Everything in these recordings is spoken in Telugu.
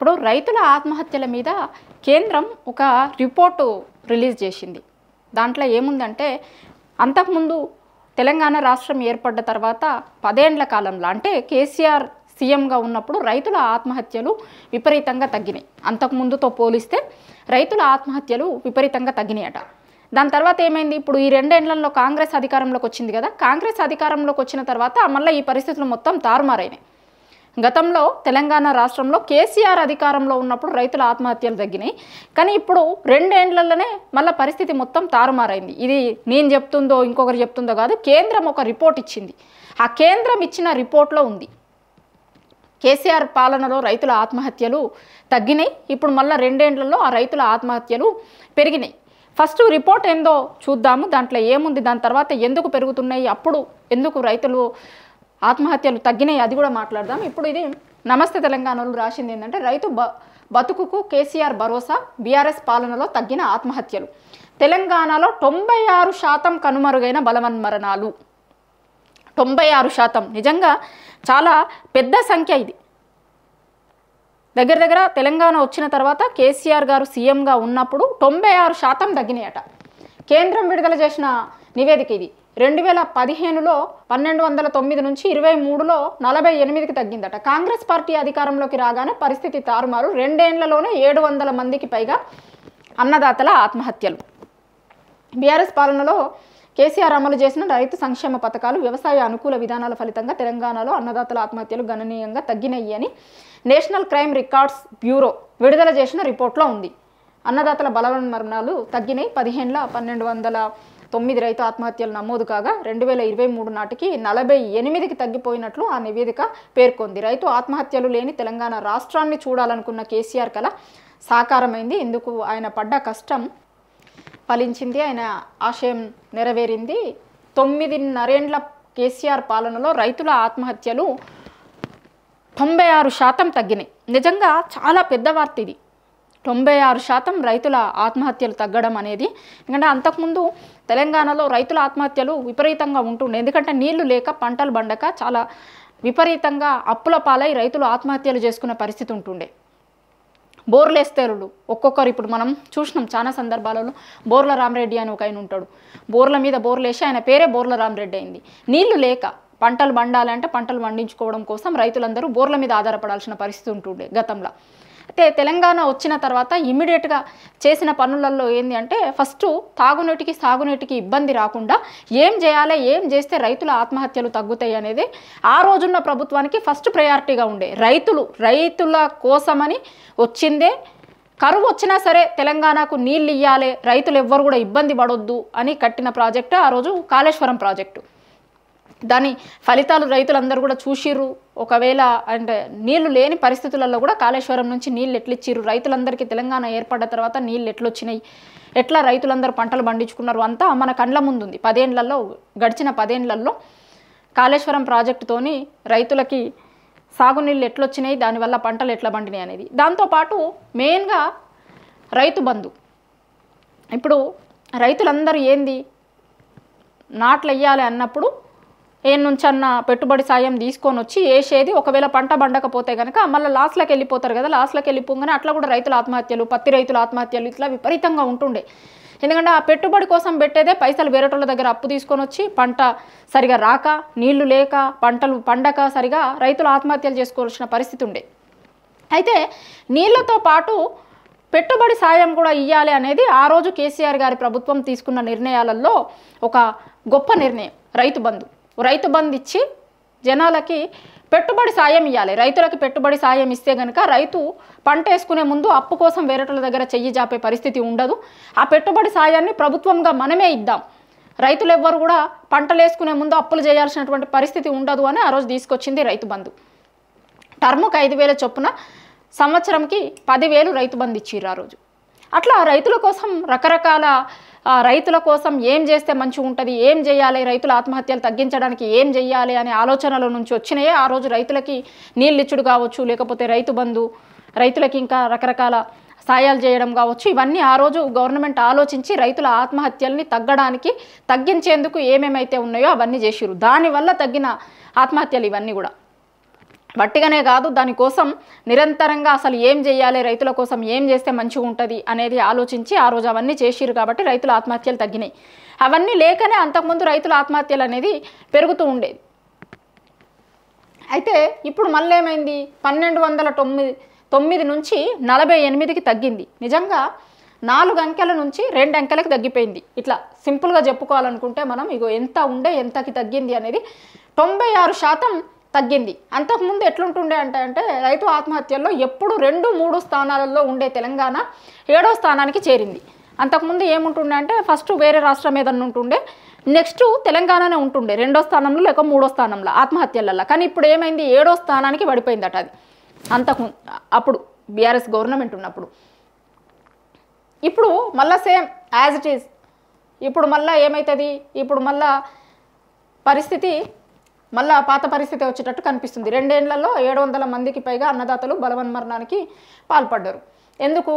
ఇప్పుడు రైతుల ఆత్మహత్యల మీద కేంద్రం ఒక రిపోర్టు రిలీజ్ చేసింది. దాంట్లో ఏముందంటే అంతకుముందు తెలంగాణ రాష్ట్రం ఏర్పడ్డ తర్వాత 10 ఏళ్ల కాలంలో అంటే కేసీఆర్ సీఎంగా ఉన్నప్పుడు రైతుల ఆత్మహత్యలు విపరీతంగా తగ్గినాయి. అంతకుముందుతో పోలిస్తే రైతుల ఆత్మహత్యలు విపరీతంగా తగ్గినాయట. దాని తర్వాత ఏమైంది, ఇప్పుడు ఈ 2 ఏళ్లలో కాంగ్రెస్ అధికారంలోకి వచ్చింది కదా, కాంగ్రెస్ అధికారంలోకి వచ్చిన తర్వాత మళ్ళీ ఈ పరిస్థితులు మొత్తం తారుమారైనాయి. గతంలో తెలంగాణ రాష్ట్రంలో కేసీఆర్ అధికారంలో ఉన్నప్పుడు రైతుల ఆత్మహత్యలు తగ్గినాయి, కానీ ఇప్పుడు 2 ఏళ్లలోనే మళ్ళీ పరిస్థితి మొత్తం తారుమారైంది. ఇది నేను చెప్తుందో ఇంకొకరు చెప్తుందో కాదు, కేంద్రం ఒక రిపోర్ట్ ఇచ్చింది. ఆ కేంద్రం ఇచ్చిన రిపోర్ట్లో ఉంది కేసీఆర్ పాలనలో రైతుల ఆత్మహత్యలు తగ్గినాయి, ఇప్పుడు మళ్ళీ 2 ఏళ్లలో ఆ రైతుల ఆత్మహత్యలు పెరిగినాయి. ఫస్ట్ రిపోర్ట్ ఏందో చూద్దాము, దాంట్లో ఏముంది, దాని తర్వాత ఎందుకు పెరుగుతున్నాయి, అప్పుడు ఎందుకు రైతులు ఆత్మహత్యలు తగ్గినాయి అది కూడా మాట్లాడదాం. ఇప్పుడు ఇది నమస్తే తెలంగాణలో రాసింది ఏంటంటే రైతు బతుకుకు కేసీఆర్ భరోసా, బీఆర్ఎస్ పాలనలో తగ్గిన ఆత్మహత్యలు, తెలంగాణలో 96% కనుమరుగైన బలవన్మరణాలు. 96% నిజంగా చాలా పెద్ద సంఖ్య. ఇది దగ్గర తెలంగాణ వచ్చిన తర్వాత కేసీఆర్ గారు సీఎంగా ఉన్నప్పుడు 96% తగ్గినాయట. కేంద్రం విడుదల చేసిన నివేదిక ఇది. 2015లో 1209 నుంచి 23లో 48కి తగ్గిందట. కాంగ్రెస్ పార్టీ అధికారంలోకి రాగానే పరిస్థితి తారుమారు. 2 ఏళ్లలోనే 700 మందికి పైగా అన్నదాతల ఆత్మహత్యలు. బీఆర్ఎస్ పాలనలో కేసీఆర్ అమలు చేసిన రైతు సంక్షేమ పథకాలు, వ్యవసాయ అనుకూల విధానాల ఫలితంగా తెలంగాణలో అన్నదాతల ఆత్మహత్యలు గణనీయంగా తగ్గినాయి అని నేషనల్ క్రైమ్ రికార్డ్స్ బ్యూరో విడుదల చేసిన రిపోర్ట్లో ఉంది. అన్నదాతల బలవన్మరణాలు తగ్గినాయి. 1209 రైతు ఆత్మహత్యలు నమోదు కాగా 2023 నాటికి 48కి తగ్గిపోయినట్లు ఆ నివేదిక పేర్కొంది. రైతు ఆత్మహత్యలు లేని తెలంగాణ రాష్ట్రాన్ని చూడాలనుకున్న కేసీఆర్ కల సాకారమైంది. ఇందుకు ఆయన పడ్డ కష్టం ఫలించింది, ఆయన ఆశయం నెరవేరింది. 9.5 ఏళ్ల కేసీఆర్ పాలనలో రైతుల ఆత్మహత్యలు 96% తగ్గినాయి. నిజంగా చాలా పెద్ద వార్త ఇది. 96% రైతుల ఆత్మహత్యలు తగ్గడం అనేది. ఎందుకంటే అంతకుముందు తెలంగాణలో రైతుల ఆత్మహత్యలు విపరీతంగా ఉంటుండే. ఎందుకంటే నీళ్లు లేక, పంటలు బండక చాలా విపరీతంగా అప్పుల పాలై రైతులు ఆత్మహత్యలు చేసుకునే పరిస్థితి ఉంటుండే. బోర్లేస్తేరులు ఒక్కొక్కరు ఇప్పుడు మనం చూసినాం చాలా సందర్భాలలో. బోర్ల రామరెడ్డి అని ఒక ఆయన ఉంటాడు, బోర్ల మీద బోర్లేసి ఆయన పేరే బోర్ల రామరెడ్డి అయింది. నీళ్లు లేక పంటలు పండాలంటే పంటలు పండించుకోవడం కోసం రైతులందరూ బోర్ల మీద ఆధారపడాల్సిన పరిస్థితి ఉంటుండే గతంలో. అయితే తెలంగాణ వచ్చిన తర్వాత ఇమ్మీడియట్గా చేసిన పనులలో ఏంది అంటే ఫస్ట్ తాగునీటికి, సాగునీటికి ఇబ్బంది రాకుండా ఏం చేయాలి, ఏం చేస్తే రైతుల ఆత్మహత్యలు తగ్గుతాయి అనేది ఆ రోజున్న ప్రభుత్వానికి ఫస్ట్ ప్రయారిటీగా ఉండే. రైతుల కోసమని వచ్చిందే. కరువు వచ్చినా సరే తెలంగాణకు నీళ్ళు ఇవ్వాలి, రైతులు ఎవ్వరు కూడా ఇబ్బంది పడొద్దు అని కట్టిన ప్రాజెక్టు ఆ రోజు కాళేశ్వరం ప్రాజెక్టు. దాని ఫలితాలు రైతులందరూ కూడా చూసిర్రు. ఒకవేళ అంటే నీళ్లు లేని పరిస్థితులలో కూడా కాళేశ్వరం నుంచి నీళ్ళు ఎట్లిచ్చిర్రు, రైతులందరికీ తెలంగాణ ఏర్పడ్డ తర్వాత నీళ్ళు ఎట్లొచ్చినాయి, ఎట్లా రైతులందరూ పంటలు పండించుకున్నారు అంతా మన కండ్ల ముందుంది. గడిచిన 10 ఏళ్లలో కాళేశ్వరం ప్రాజెక్టుతోని రైతులకి సాగునీళ్ళు ఎట్లొచ్చినాయి, దానివల్ల పంటలు ఎట్లా పండినాయి అనేది. దాంతోపాటు మెయిన్గా రైతు బంధు. ఇప్పుడు రైతులందరూ ఏంది నాట్లు వెయ్యాలి అన్నప్పుడు నుంచన్న పెట్టుబడి సాయం తీసుకొని వచ్చి వేసేది. ఒకవేళ పంట పండకపోతే కనుక మళ్ళీ లాస్ట్లోకి వెళ్ళిపోతారు కదా, లాస్ట్లోకి వెళ్ళిపోగానే అట్లా కూడా రైతుల ఆత్మహత్యలు, పత్తి రైతుల ఆత్మహత్యలు ఇట్లా విపరీతంగా ఉంటుండే. ఎందుకంటే ఆ పెట్టుబడి కోసం పెట్టేదే పైసలు వేరేటోళ్ళ దగ్గర అప్పు తీసుకొని వచ్చి పంట సరిగా రాక, నీళ్లు లేక, పంటలు పండక సరిగా రైతులు ఆత్మహత్యలు చేసుకోవాల్సిన పరిస్థితి ఉండే. అయితే నీళ్లతో పాటు పెట్టుబడి సాయం కూడా ఇవ్వాలి అనేది ఆ రోజు కేసీఆర్ గారి ప్రభుత్వం తీసుకున్న నిర్ణయాలలో ఒక గొప్ప నిర్ణయం. రైతు బంధు ఇచ్చి జనాలకి పెట్టుబడి సాయం ఇవ్వాలి. రైతులకి పెట్టుబడి సాయం ఇస్తే కనుక రైతు పంట వేసుకునే ముందు అప్పు కోసం వేరేటోళ్ళ దగ్గర చెయ్యి జాపే పరిస్థితి ఉండదు. ఆ పెట్టుబడి సాయాన్ని ప్రభుత్వంగా మనమే ఇద్దాం, రైతులు ఎవ్వరు కూడా పంటలు వేసుకునే ముందు అప్పులు చేయాల్సినటువంటి పరిస్థితి ఉండదు అని ఆ రోజు తీసుకొచ్చింది రైతు బంధు. టర్ముకు 5,000 చొప్పున, సంవత్సరంకి 10,000 రైతు బంధు ఇచ్చిర్రు ఆ రోజు. అట్లా రైతుల కోసం రకరకాల రైతుల కోసం ఏం చేస్తే మంచిగా ఉంటుంది, ఏం చేయాలి, రైతుల ఆత్మహత్యలు తగ్గించడానికి ఏం చేయాలి అనే ఆలోచనల నుంచి వచ్చినాయే ఆ రోజు రైతులకి నీళ్ళు ఇచ్చుడు కావచ్చు, లేకపోతే రైతు బంధు, రైతులకి ఇంకా రకరకాల సాయాలు చేయడం కావచ్చు. ఇవన్నీ ఆ రోజు గవర్నమెంట్ ఆలోచించి రైతుల ఆత్మహత్యల్ని తగ్గించేందుకు ఏమేమైతే ఉన్నాయో అవన్నీ చేసిర్రు. దానివల్ల తగ్గిన ఆత్మహత్యలు ఇవన్నీ కూడా. వట్టిగానే కాదు, దానికోసం నిరంతరంగా అసలు ఏం చేయాలి, రైతుల కోసం ఏం చేస్తే మంచిగా ఉంటుంది అనేది ఆలోచించి ఆ రోజు అవన్నీ చేసిరు కాబట్టి రైతుల ఆత్మహత్యలు తగ్గినాయి. అవన్నీ లేకనే అంతకుముందు రైతుల ఆత్మహత్యలు అనేది పెరుగుతూ ఉండేది. అయితే ఇప్పుడు మళ్ళీ ఏమైంది, 1209 నుంచి 48కి తగ్గింది. నిజంగా 4 అంకెల నుంచి 2 అంకెలకు తగ్గిపోయింది. ఇట్లా సింపుల్గా చెప్పుకోవాలనుకుంటే మనం ఇగో ఎంత ఉండే ఎంతకి తగ్గింది అనేది 96% తగ్గింది. అంతకుముందు ఎట్లుంటుండే అంటే రైతు ఆత్మహత్యల్లో ఎప్పుడు 2-3 స్థానాలలో ఉండే తెలంగాణ 7వ స్థానానికి చేరింది. అంతకుముందు ఏముంటుండే అంటే ఫస్ట్ వేరే రాష్ట్రం ఏదన్నా ఉంటుండే, నెక్స్ట్ తెలంగాణనే ఉంటుండే 2వ స్థానంలో లేక 3వ స్థానంలో ఆత్మహత్యలల్లో. కానీ ఇప్పుడు ఏమైంది, 7వ స్థానానికి పడిపోయిందట అది. అంతకుముందు అప్పుడు బీఆర్ఎస్ గవర్నమెంట్ ఉన్నప్పుడు. ఇప్పుడు మళ్ళీ సేమ్ యాజ్ ఇట్ ఈజ్. ఇప్పుడు మళ్ళీ ఏమవుతుంది, ఇప్పుడు మళ్ళీ పరిస్థితి మళ్ళీ పాత పరిస్థితి వచ్చేటట్టు కనిపిస్తుంది. 2 ఏళ్లలో 700 మందికి పైగా అన్నదాతలు బలవన్మరణానికి పాల్పడ్డారు. ఎందుకు,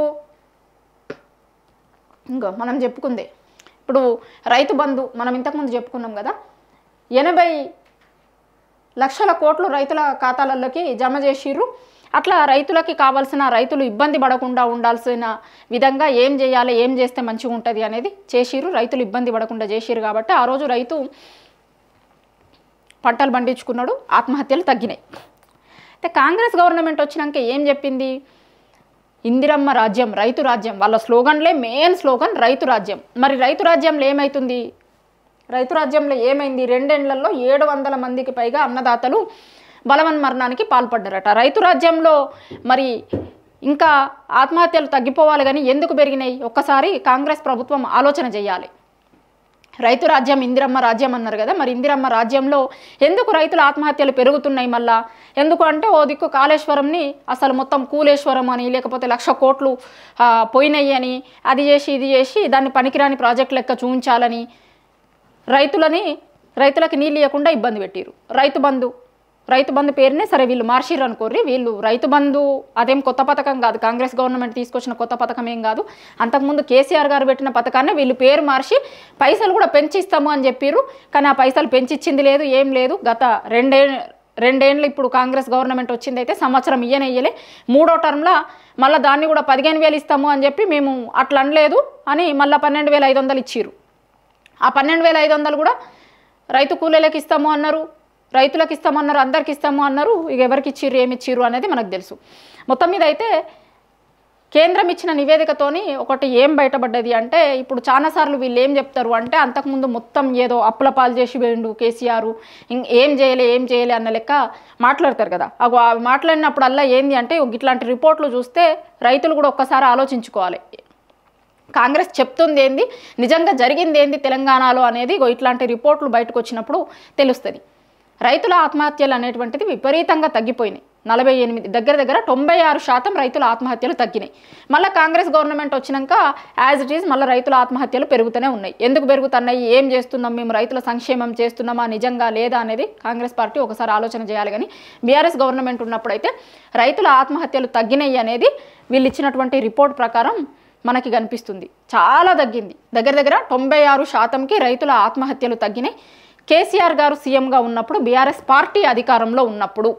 ఇంకా మనం చెప్పుకుందే ఇప్పుడు రైతు బంధు మనం ఇంతకుముందు చెప్పుకున్నాం కదా, 80 లక్షల కోట్లు రైతుల ఖాతాలలోకి జమ చేసిర్రు. అట్లా రైతులకి కావాల్సిన, రైతులు ఇబ్బంది పడకుండా ఉండాల్సిన విధంగా ఏం చేయాలి, ఏం చేస్తే మంచిగా ఉంటుంది అనేది చేసిర్రు. రైతులు ఇబ్బంది పడకుండా చేసిర్రు కాబట్టి ఆ రోజు రైతు పంటలు పండించుకున్నాడు, ఆత్మహత్యలు తగ్గినాయి. అయితే కాంగ్రెస్ గవర్నమెంట్ వచ్చినాక ఏం చెప్పింది, ఇందిరమ్మ రాజ్యం, రైతు రాజ్యం. వాళ్ళ స్లోగన్లే మెయిన్ స్లోగన్ రైతు రాజ్యం. మరి రైతు రాజ్యంలో ఏమవుతుంది, రైతు రాజ్యంలో ఏమైంది, 2 ఏళ్లలో 700 మందికి పైగా అన్నదాతలు బలవన్మరణానికి పాల్పడ్డారట. రైతు రాజ్యంలో మరి ఇంకా ఆత్మహత్యలు తగ్గిపోవాలి కానీ ఎందుకు పెరిగినాయి, ఒక్కసారి కాంగ్రెస్ ప్రభుత్వం ఆలోచన చేయాలి. రైతు రాజ్యం ఇందిరమ్మ రాజ్యం అన్నారు కదా, మరి ఇందిరమ్మ రాజ్యంలో ఎందుకు రైతుల ఆత్మహత్యలు పెరుగుతున్నాయి మళ్ళా, ఎందుకు అంటే ఓ దిక్కు కాళేశ్వరంని అసలు మొత్తం కూలేశ్వరం అని, లేకపోతే 1,00,000 కోట్లు పోయినాయి అని, అది చేసి ఇది చేసి దాన్ని పనికిరాని ప్రాజెక్ట్ లెక్క చూపించాలని రైతులకి నీళ్ళు ఇవ్వకుండా ఇబ్బంది పెట్టిరు. రైతు బంధు పేరునే సరే వీళ్ళు మార్చిర్రు అనుకోర్రి. వీళ్ళు రైతు బంధు అదేం కొత్త పథకం కాదు, కాంగ్రెస్ గవర్నమెంట్ తీసుకొచ్చిన కొత్త పథకం ఏం కాదు. అంతకుముందు కేసీఆర్ గారు పెట్టిన పథకాన్ని వీళ్ళు పేరు మార్చి పైసలు కూడా పెంచిస్తాము అని చెప్పిర్రు. కానీ ఆ పైసలు పెంచిచ్చింది లేదు, ఏం లేదు. గత 2 ఏళ్ళు ఇప్పుడు కాంగ్రెస్ గవర్నమెంట్ వచ్చింది అయితే సంవత్సరం ఇయ్యలే. 3వ టర్మ్లో మళ్ళీ దాన్ని కూడా 15,000 ఇస్తాము అని చెప్పి మేము అట్లా అనలేదు అని మళ్ళీ 12,500 ఇచ్చిర్రు. ఆ 12,500 కూడా రైతు కూలీలకు ఇస్తాము అన్నారు, రైతులకు ఇస్తామన్నారు, అందరికి ఇస్తాము అన్నారు. ఇక ఎవరికి ఇచ్చిర్రు, ఏమి ఇచ్చిర్రు అనేది మనకు తెలుసు. మొత్తం మీద అయితే కేంద్రం ఇచ్చిన నివేదికతోని ఒకటి ఏం బయటపడ్డది అంటే, ఇప్పుడు చాలాసార్లు వీళ్ళు ఏం చెప్తారు అంటే, అంతకుముందు మొత్తం ఏదో అప్పుల పాలు చేసి వేయండు కేసీఆర్, ఏం చేయలే అన్న లెక్క మాట్లాడతారు కదా. అవి మాట్లాడినప్పుడల్లా ఏంది అంటే, ఇట్లాంటి రిపోర్ట్లు చూస్తే రైతులు కూడా ఒక్కసారి ఆలోచించుకోవాలి. కాంగ్రెస్ చెప్తుంది ఏంది, నిజంగా జరిగింది ఏంది తెలంగాణలో అనేది ఇట్లాంటి రిపోర్ట్లు బయటకు వచ్చినప్పుడు తెలుస్తుంది. రైతుల ఆత్మహత్యలు అనేటువంటిది విపరీతంగా తగ్గిపోయినాయి. 48 దగ్గర 96% రైతుల ఆత్మహత్యలు తగ్గినాయి. మళ్ళీ కాంగ్రెస్ గవర్నమెంట్ వచ్చినాక యాజ్ ఇట్ ఈజ్ మళ్ళీ రైతుల ఆత్మహత్యలు పెరుగుతూనే ఉన్నాయి. ఎందుకు పెరుగుతున్నాయి, ఏం చేస్తున్నాం, మేము రైతుల సంక్షేమం చేస్తున్నామా నిజంగా లేదా అనేది కాంగ్రెస్ పార్టీ ఒకసారి ఆలోచన చేయాలి. కానీ బీఆర్ఎస్ గవర్నమెంట్ ఉన్నప్పుడైతే రైతుల ఆత్మహత్యలు తగ్గినాయి అనేది వీళ్ళు ఇచ్చినటువంటి రిపోర్ట్ ప్రకారం మనకి కనిపిస్తుంది. చాలా తగ్గింది. దగ్గర 96%కి రైతుల ఆత్మహత్యలు తగ్గినాయి. కేసీఆర్ గారు సీఎంగా ఉన్నప్పుడు, బీఆర్ఎస్ పార్టీ అధికారంలో ఉన్నప్పుడు.